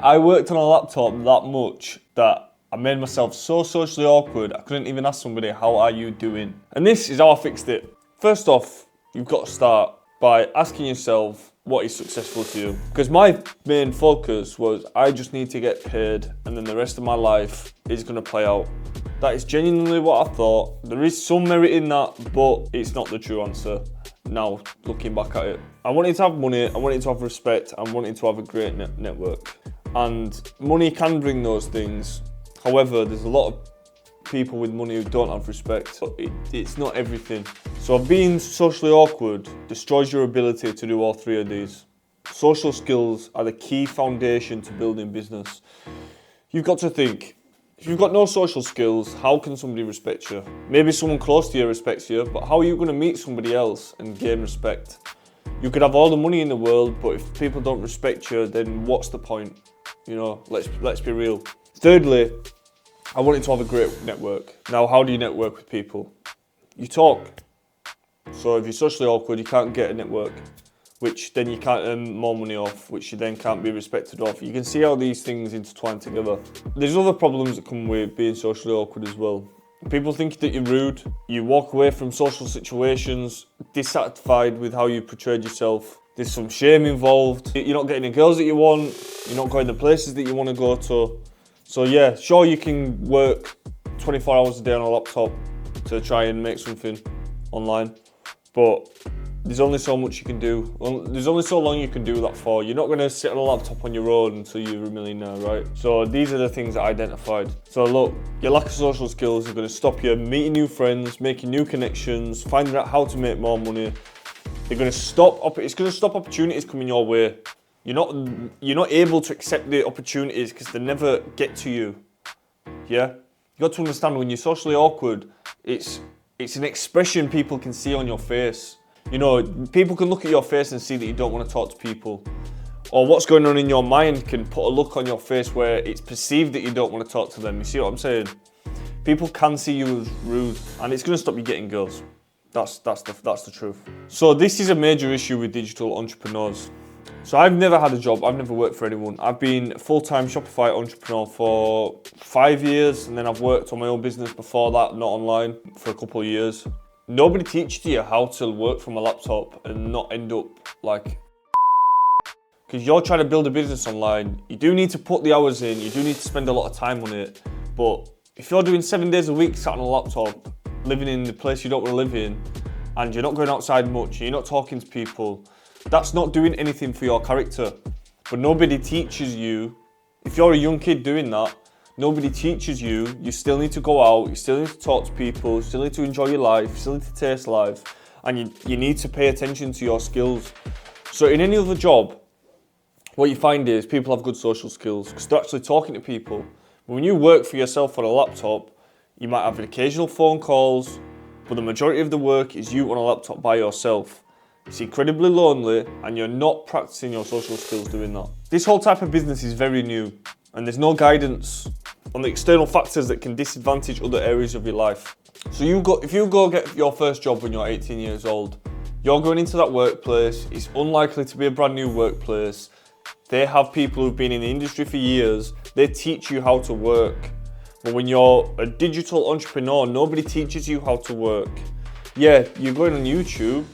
I worked on a laptop that much that I made myself so socially awkward, I couldn't even ask somebody, how are you doing? And this is how I fixed it. First off, you've got to start by asking yourself what is successful to you. Because my main focus was I just need to get paid and then the rest of my life is going to play out. That is genuinely what I thought. There is some merit in that, but it's not the true answer. Now, looking back at it, I wanted to have money, I wanted to have respect, I wanted to have a great network. And money can bring those things. However, there's a lot of people with money who don't have respect. It's not everything. So being socially awkward destroys your ability to do all three of these. Social skills are the key foundation to building business. You've got to think, if you've got no social skills, how can somebody respect you? Maybe someone close to you respects you, but how are you going to meet somebody else and gain respect? You could have all the money in the world, but if people don't respect you, then what's the point? You know, let's be real. Thirdly, I wanted to have a great network. Now, how do you network with people? You talk. So if you're socially awkward, you can't get a network, which then you can't earn more money off, which you then can't be respected off. You can see how these things intertwine together. There's other problems that come with being socially awkward as well. People think that you're rude. You walk away from social situations dissatisfied with how you portrayed yourself. There's some shame involved. You're not getting the girls that you want. You're not going the places that you want to go to. So yeah, sure you can work 24 hours a day on a laptop to try and make something online, but there's only so much you can do. There's only so long you can do that for. You're not going to sit on a laptop on your own until you're a millionaire, right? So these are the things that I identified. So look, your lack of social skills are going to stop you meeting new friends, making new connections, finding out how to make more money. It's going to stop opportunities coming your way. You're not able to accept the opportunities because they never get to you. Yeah? You got to understand, when you're socially awkward, it's an expression people can see on your face. You know, people can look at your face and see that you don't want to talk to people. Or what's going on in your mind can put a look on your face where it's perceived that you don't want to talk to them. You see what I'm saying? People can see you as rude, and it's going to stop you getting girls. That's the truth. So this is a major issue with digital entrepreneurs. So I've never had a job, I've never worked for anyone. I've been a full-time Shopify entrepreneur for 5 years, and then I've worked on my own business before that, not online, for a couple of years. Nobody teaches you how to work from a laptop and not end up like... Because you're trying to build a business online, you do need to put the hours in, you do need to spend a lot of time on it, but if you're doing 7 days a week sat on a laptop, living in the place you don't want to live in, and you're not going outside much, you're not talking to people, that's not doing anything for your character. But nobody teaches you, if you're a young kid doing that, nobody teaches you, you still need to go out, you still need to talk to people, you still need to enjoy your life, you still need to taste life, and you need to pay attention to your skills. So in any other job, what you find is people have good social skills because they're actually talking to people. But when you work for yourself on a laptop, you might have occasional phone calls, but the majority of the work is you on a laptop by yourself. It's incredibly lonely and you're not practicing your social skills doing that. This whole type of business is very new and there's no guidance on the external factors that can disadvantage other areas of your life. So if you go get your first job when you're 18 years old, you're going into that workplace, it's unlikely to be a brand new workplace. They have people who've been in the industry for years, they teach you how to work. But when you're a digital entrepreneur, nobody teaches you how to work. Yeah, you're going on YouTube,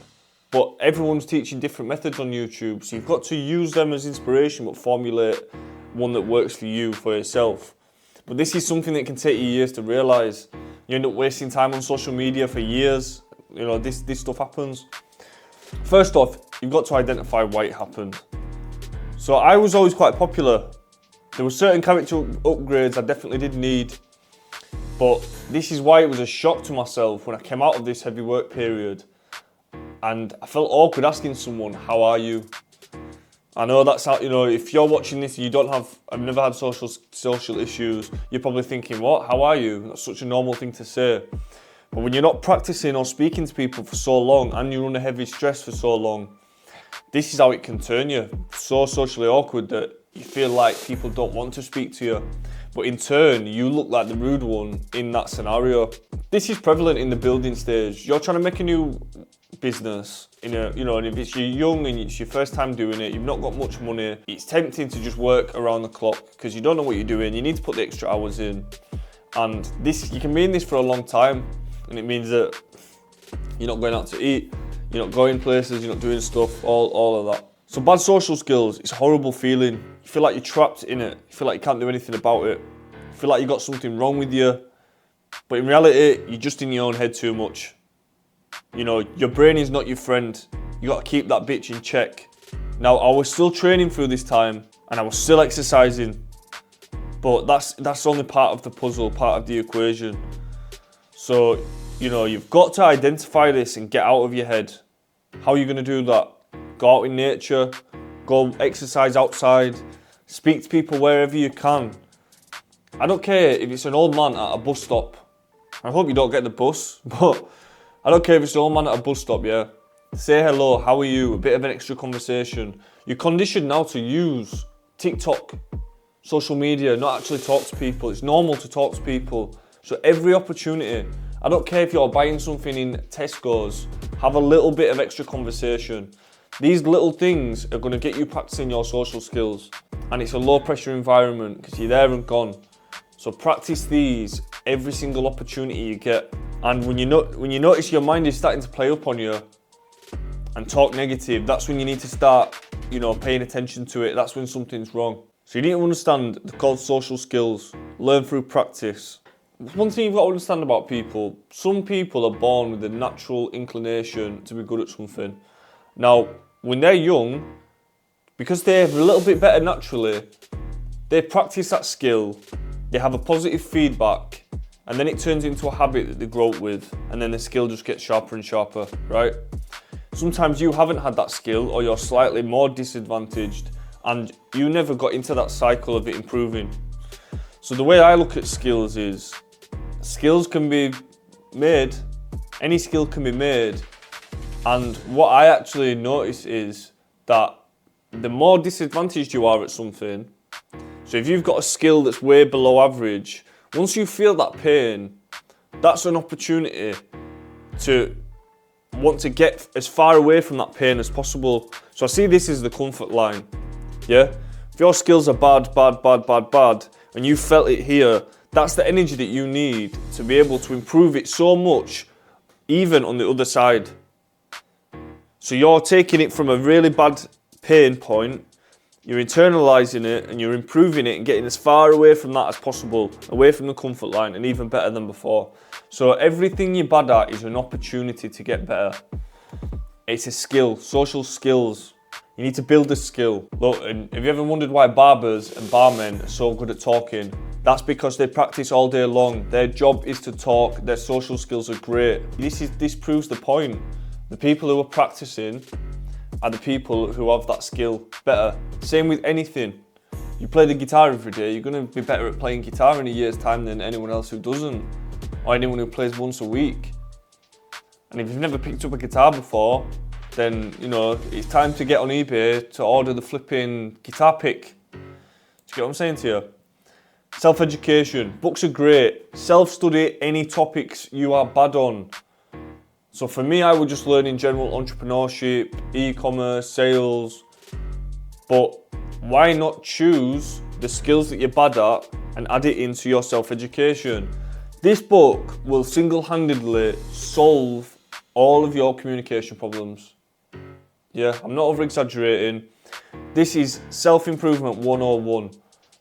but everyone's teaching different methods on YouTube, so you've got to use them as inspiration, but formulate one that works for you, for yourself. But this is something that can take you years to realise. You end up wasting time on social media for years. You know, this stuff happens. First off, you've got to identify why it happened. So I was always quite popular. There were certain character upgrades I definitely did need, but this is why it was a shock to myself when I came out of this heavy work period. And I felt awkward asking someone, how are you? I know that's how, you know, if you're watching this and I've never had social issues, you're probably thinking, what, how are you? That's such a normal thing to say. But when you're not practicing or speaking to people for so long and you're under heavy stress for so long, this is how it can turn you so socially awkward that you feel like people don't want to speak to you. But in turn, you look like the rude one in that scenario. This is prevalent in the building stage. You're trying to make a new business, and if it's you're young and it's your first time doing it, you've not got much money, it's tempting to just work around the clock because you don't know what you're doing. You need to put the extra hours in, and you can be in this for a long time, and it means that you're not going out to eat, you're not going places, you're not doing stuff, all of that. So bad social skills, it's a horrible feeling. You feel like you're trapped in it. You feel like you can't do anything about it. You feel like you've got something wrong with you. But in reality, you're just in your own head too much. Your brain is not your friend. You got to keep that bitch in check. Now, I was still training through this time, and I was still exercising. But that's only part of the puzzle, part of the equation. So, you've got to identify this and get out of your head. How are you going to do that? Go out in nature, go exercise outside, speak to people wherever you can. I don't care if it's an old man at a bus stop. I hope you don't get the bus, but I don't care if it's an old man at a bus stop, yeah? Say hello, how are you? A bit of an extra conversation. You're conditioned now to use TikTok, social media, not actually talk to people. It's normal to talk to people. So every opportunity, I don't care if you're buying something in Tesco's, have a little bit of extra conversation. These little things are going to get you practicing your social skills, and it's a low pressure environment because you're there and gone. So practice these every single opportunity you get. And when you notice your mind is starting to play up on you and talk negative, that's when you need to start, paying attention to it. That's when something's wrong. So you need to understand they're called social skills. Learn through practice. One thing you've got to understand about people, some people are born with a natural inclination to be good at something. Now, when they're young, because they're a little bit better naturally, they practice that skill, they have a positive feedback, and then it turns into a habit that they grow up with, and then the skill just gets sharper and sharper, right? Sometimes you haven't had that skill, or you're slightly more disadvantaged, and you never got into that cycle of it improving. So the way I look at skills is, skills can be made, any skill can be made, and what I actually notice is that the more disadvantaged you are at something, so if you've got a skill that's way below average, once you feel that pain, that's an opportunity to want to get as far away from that pain as possible. So I see this as the comfort line, yeah? If your skills are bad, and you felt it here, that's the energy that you need to be able to improve it so much, even on the other side. So you're taking it from a really bad pain point, you're internalizing it and you're improving it and getting as far away from that as possible, away from the comfort line, and even better than before. So everything you're bad at is an opportunity to get better. It's a skill, social skills. You need to build a skill. Look, and have you ever wondered why barbers and barmen are so good at talking? That's because they practice all day long. Their job is to talk, their social skills are great. This proves the point. The people who are practicing are the people who have that skill better. Same with anything. You play the guitar every day, you're going to be better at playing guitar in a year's time than anyone else who doesn't, or anyone who plays once a week. And if you've never picked up a guitar before, then it's time to get on eBay to order the flipping guitar pick. Do you get what I'm saying to you? Self-education, books are great. Self-study any topics you are bad on. So for me, I would just learn in general entrepreneurship, e-commerce, sales. But why not choose the skills that you're bad at and add it into your self-education? This book will single-handedly solve all of your communication problems. Yeah, I'm not over-exaggerating. This is self-improvement 101.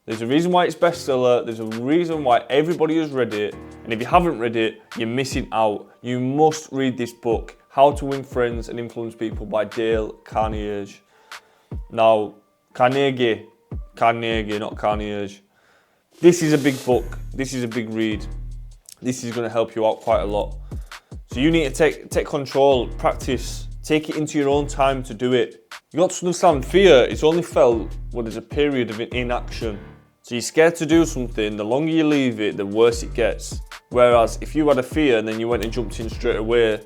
There's a reason why it's bestseller, there's a reason why everybody has read it, and if you haven't read it, you're missing out. You must read this book, How to Win Friends and Influence People by Dale Carnegie. Now, Carnegie, not Carnegie. This is a big book, this is a big read. This is going to help you out quite a lot. So you need to take control, practice, take it into your own time to do it. You got to understand, fear is only felt when there's a period of inaction. So you're scared to do something, the longer you leave it, the worse it gets. Whereas if you had a fear and then you went and jumped in straight away,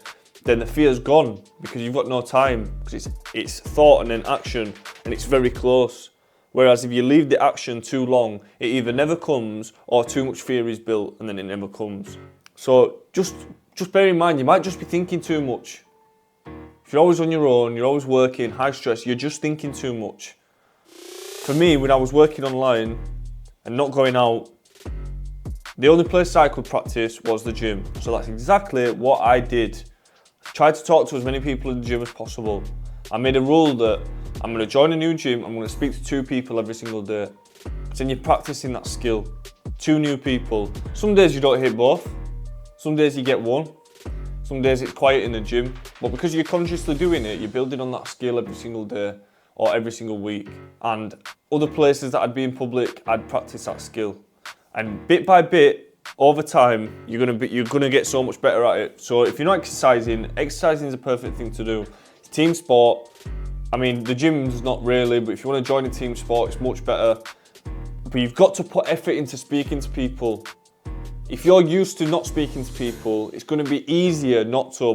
then the fear's gone because you've got no time, because it's thought and then action, and it's very close. Whereas if you leave the action too long, it either never comes or too much fear is built and then it never comes. So just bear in mind, you might just be thinking too much. If you're always on your own, you're always working, high stress, you're just thinking too much. For me, when I was working online and not going out, the only place I could practice was the gym. So that's exactly what I did. I tried to talk to as many people in the gym as possible. I made a rule that I'm going to join a new gym, I'm going to speak to 2 people every single day. But then you're practicing that skill. 2 new people. Some days you don't hit both. Some days you get 1. Some days it's quiet in the gym, but because you're consciously doing it, you're building on that skill every single day or every single week. And other places that I'd be in public, I'd practice that skill. And bit by bit, over time, you're gonna get so much better at it. So if you're not exercising is a perfect thing to do. It's team sport. I mean, the gym's not really, but if you want to join a team sport, it's much better. But you've got to put effort into speaking to people. If you're used to not speaking to people, it's going to be easier not to.